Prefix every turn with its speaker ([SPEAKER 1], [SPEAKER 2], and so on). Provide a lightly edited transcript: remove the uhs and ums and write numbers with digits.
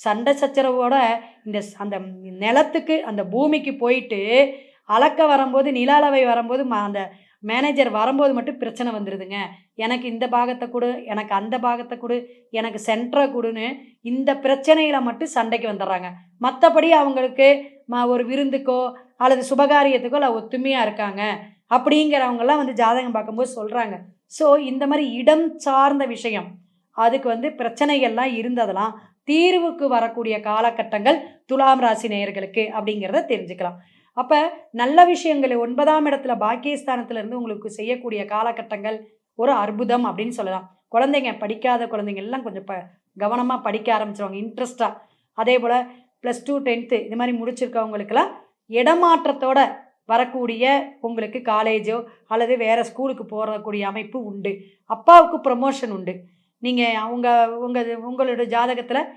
[SPEAKER 1] சண்டை சச்சரவோட அந்த நிலத்துக்கு அந்த பூமிக்கு போயிட்டு அளக்க வரும்போது நில அளவை வரும்போது அந்த மேனேஜர் வரும்போது மட்டும் பிரச்சனை வந்துடுதுங்க. எனக்கு இந்த பாகத்தை கொடு, எனக்கு அந்த பாகத்தை கொடு, எனக்கு சென்டரை கொடுன்னு இந்த பிரச்சனையில மட்டும் சண்டைக்கு வந்துடுறாங்க. மற்றபடி அவங்களுக்கு ஒரு விருந்துக்கோ அல்லது சுபகாரியத்துக்கோ ஒத்துமையாக இருக்காங்க அப்படிங்கிறவங்கெல்லாம் வந்து ஜாதகம் பார்க்கும்போது சொல்கிறாங்க. ஸோ இந்த மாதிரி இடம் சார்ந்த விஷயம் அதுக்கு வந்து பிரச்சனைகள்லாம் இருந்ததெல்லாம் தீர்வுக்கு வரக்கூடிய காலகட்டங்கள் துலாம் ராசி நேயர்களுக்கு அப்படிங்கிறத தெரிஞ்சுக்கலாம். அப்போ நல்ல விஷயங்கள் 9ஆம் இடத்துல பாக்கியஸ்தானத்துல இருந்து உங்களுக்கு செய்யக்கூடிய காலகட்டங்கள் ஒரு அற்புதம் அப்படின்னு சொல்லலாம். குழந்தைங்க படிக்காத குழந்தைங்க எல்லாம் கொஞ்சம் கவனமாக படிக்க ஆரம்பிச்சிருவாங்க இன்ட்ரெஸ்டாக. அதே போல் +2 10th இது மாதிரி முடிச்சிருக்கவங்களுக்கெல்லாம் இடமாற்றத்தோட வரக்கூடிய உங்களுக்கு காலேஜோ அல்லது வேறு ஸ்கூலுக்கு போகக்கூடிய அமைப்பு உண்டு. அப்பாவுக்கு ப்ரமோஷன் உண்டு. நீங்கள் உங்களோட ஜாதகத்தில்